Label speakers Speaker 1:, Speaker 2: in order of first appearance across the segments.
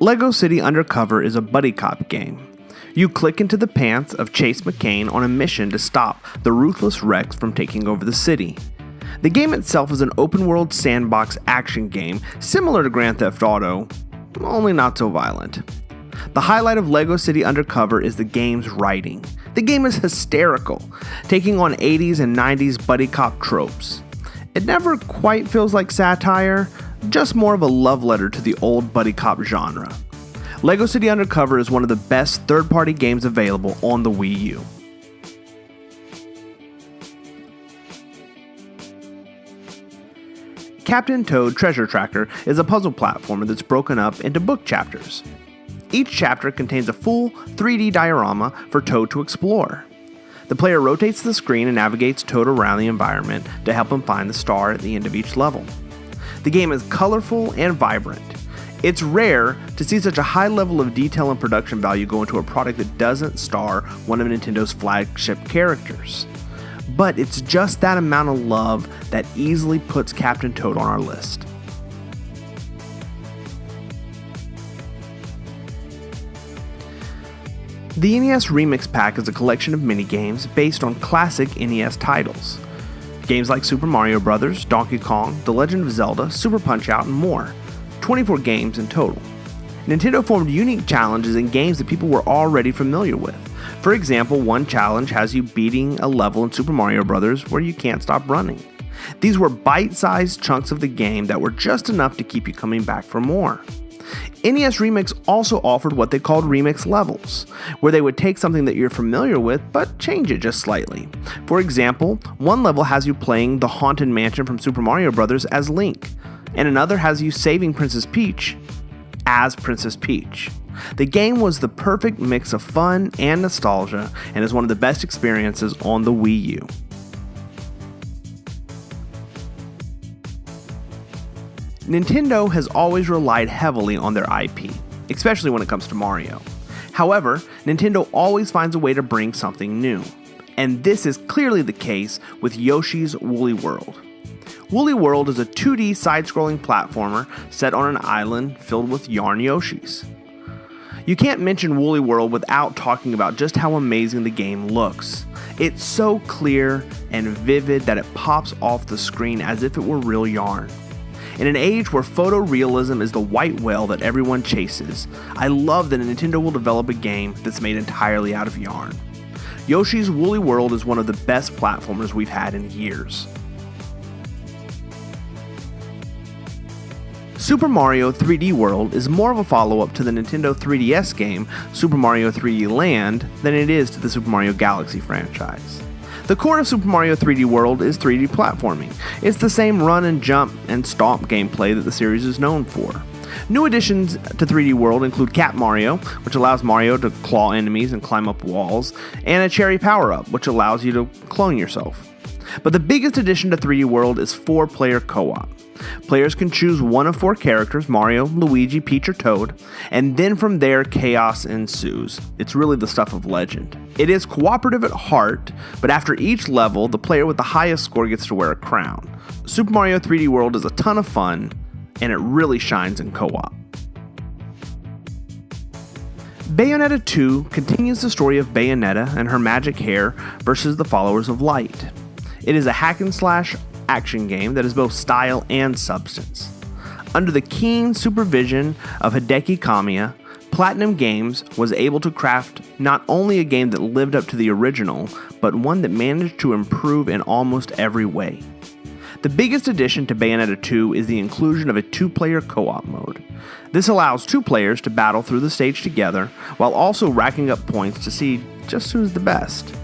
Speaker 1: LEGO City Undercover is a buddy cop game. You click into the pants of Chase McCain on a mission to stop the ruthless Rex from taking over the city. The game itself is an open-world sandbox action game similar to Grand Theft Auto, only not so violent. The highlight of LEGO City Undercover is the game's writing. The game is hysterical, taking on 80s and 90s buddy cop tropes. It never quite feels like satire, just more of a love letter to the old buddy cop genre. LEGO City Undercover is one of the best third-party games available on the Wii U. Captain Toad Treasure Tracker is a puzzle platformer that's broken up into book chapters. Each chapter contains a full 3D diorama for Toad to explore. The player rotates the screen and navigates Toad around the environment to help him find the star at the end of each level. The game is colorful and vibrant. It's rare to see such a high level of detail and production value go into a product that doesn't star one of Nintendo's flagship characters. But it's just that amount of love that easily puts Captain Toad on our list. The NES Remix Pack is a collection of minigames based on classic NES titles. Games like Super Mario Bros., Donkey Kong, The Legend of Zelda, Super Punch-Out, and more. 24 games in total. Nintendo formed unique challenges in games that people were already familiar with. For example, one challenge has you beating a level in Super Mario Bros. Where you can't stop running. These were bite-sized chunks of the game that were just enough to keep you coming back for more. NES Remix also offered what they called remix levels, where they would take something that you're familiar with but change it just slightly. For example, one level has you playing the Haunted Mansion from Super Mario Bros. As Link, and another has you saving Princess Peach as Princess Peach. The game was the perfect mix of fun and nostalgia and is one of the best experiences on the Wii U. Nintendo has always relied heavily on their IP, especially when it comes to Mario. However, Nintendo always finds a way to bring something new, and this is clearly the case with Yoshi's Woolly World. Woolly World is a 2D side-scrolling platformer set on an island filled with yarn Yoshis. You can't mention Woolly World without talking about just how amazing the game looks. It's so clear and vivid that it pops off the screen as if it were real yarn. In an age where photorealism is the white whale that everyone chases, I love that Nintendo will develop a game that's made entirely out of yarn. Yoshi's Woolly World is one of the best platformers we've had in years. Super Mario 3D World is more of a follow-up to the Nintendo 3DS game Super Mario 3D Land than it is to the Super Mario Galaxy franchise. The core of Super Mario 3D World is 3D platforming. It's the same run and jump and stomp gameplay that the series is known for. New additions to 3D World include Cat Mario, which allows Mario to claw enemies and climb up walls, and a Cherry power-up, which allows you to clone yourself. But the biggest addition to 3D World is 4-player co-op. Players can choose one of 4 characters, Mario, Luigi, Peach, or Toad, and then from there chaos ensues. It's really the stuff of legend. It is cooperative at heart, but after each level, the player with the highest score gets to wear a crown. Super Mario 3D World is a ton of fun, and it really shines in co-op. Bayonetta 2 continues the story of Bayonetta and her magic hair versus the followers of Light. It is a hack-and-slash action game that is both style and substance. Under the keen supervision of Hideki Kamiya, Platinum Games was able to craft not only a game that lived up to the original, but one that managed to improve in almost every way. The biggest addition to Bayonetta 2 is the inclusion of a 2-player co-op mode. This allows 2 players to battle through the stage together, while also racking up points to see just who's the best.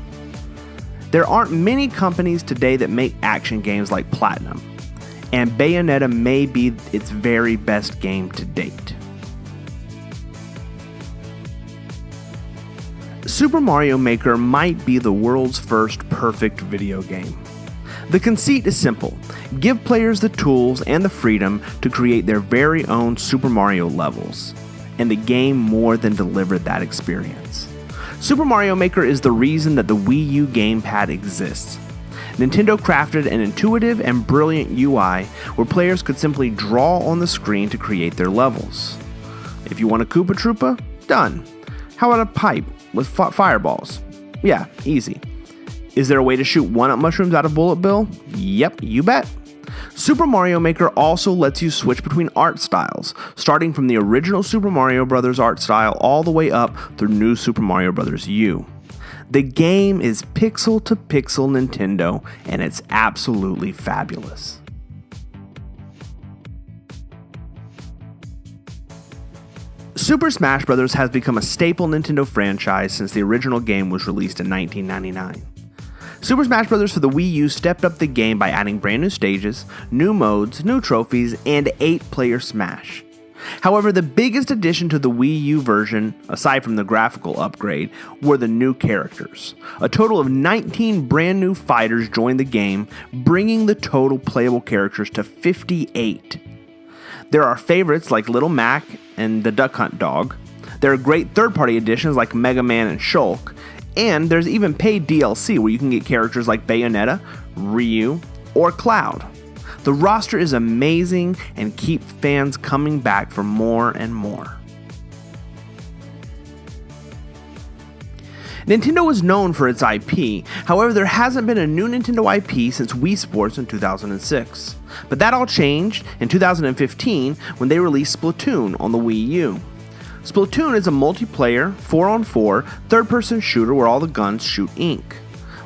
Speaker 1: There aren't many companies today that make action games like Platinum, and Bayonetta may be its very best game to date. Super Mario Maker might be the world's first perfect video game. The conceit is simple. Give players the tools and the freedom to create their very own Super Mario levels, and the game more than delivered that experience. Super Mario Maker is the reason that the Wii U gamepad exists. Nintendo crafted an intuitive and brilliant UI where players could simply draw on the screen to create their levels. If you want a Koopa Troopa, done. How about a pipe with fireballs? Yeah, easy. Is there a way to shoot one-up mushrooms out of Bullet Bill? Yep, you bet. Super Mario Maker also lets you switch between art styles, starting from the original Super Mario Bros. Art style all the way up through New Super Mario Bros. U. The game is pixel to pixel Nintendo, and it's absolutely fabulous. Super Smash Bros. Has become a staple Nintendo franchise since the original game was released in 1999. Super Smash Bros. For the Wii U stepped up the game by adding brand new stages, new modes, new trophies, and 8-player Smash. However, the biggest addition to the Wii U version, aside from the graphical upgrade, were the new characters. A total of 19 brand new fighters joined the game, bringing the total playable characters to 58. There are favorites like Little Mac and the Duck Hunt dog. There are great third-party additions like Mega Man and Shulk. And there's even paid DLC where you can get characters like Bayonetta, Ryu, or Cloud. The roster is amazing and keeps fans coming back for more and more. Nintendo is known for its IP, however there hasn't been a new Nintendo IP since Wii Sports in 2006. But that all changed in 2015 when they released Splatoon on the Wii U. Splatoon is a multiplayer, 4-on-4, third-person shooter where all the guns shoot ink.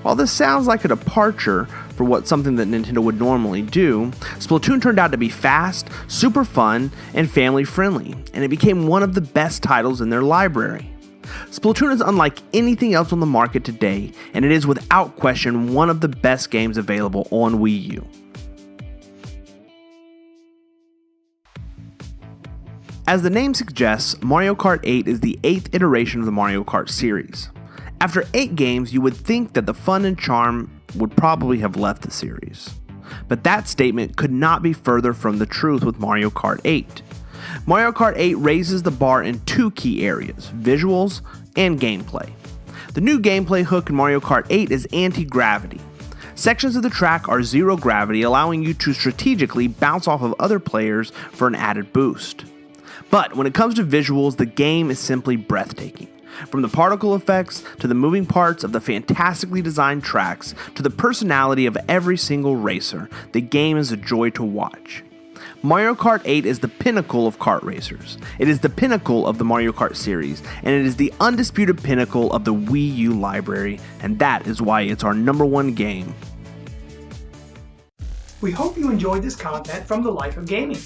Speaker 1: While this sounds like a departure for something that Nintendo would normally do, Splatoon turned out to be fast, super fun, and family-friendly, and it became one of the best titles in their library. Splatoon is unlike anything else on the market today, and it is without question one of the best games available on Wii U. As the name suggests, Mario Kart 8 is the 8th iteration of the Mario Kart series. After 8 games, you would think that the fun and charm would probably have left the series. But that statement could not be further from the truth with Mario Kart 8. Mario Kart 8 raises the bar in 2 key areas, visuals and gameplay. The new gameplay hook in Mario Kart 8 is anti-gravity. Sections of the track are zero gravity, allowing you to strategically bounce off of other players for an added boost. But when it comes to visuals, the game is simply breathtaking. From the particle effects, to the moving parts of the fantastically designed tracks, to the personality of every single racer, the game is a joy to watch. Mario Kart 8 is the pinnacle of kart racers. It is the pinnacle of the Mario Kart series, and it is the undisputed pinnacle of the Wii U library, and that is why it's our #1 game.
Speaker 2: We hope you enjoyed this content from the Life of Gaming.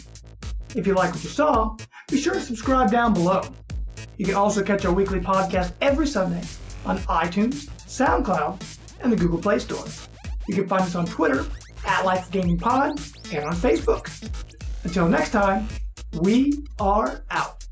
Speaker 2: If you like what you saw, be sure to subscribe down below. You can also catch our weekly podcast every Sunday on iTunes, SoundCloud, and the Google Play Store. You can find us on Twitter @LifeGamingPod and on Facebook. Until next time, we are out.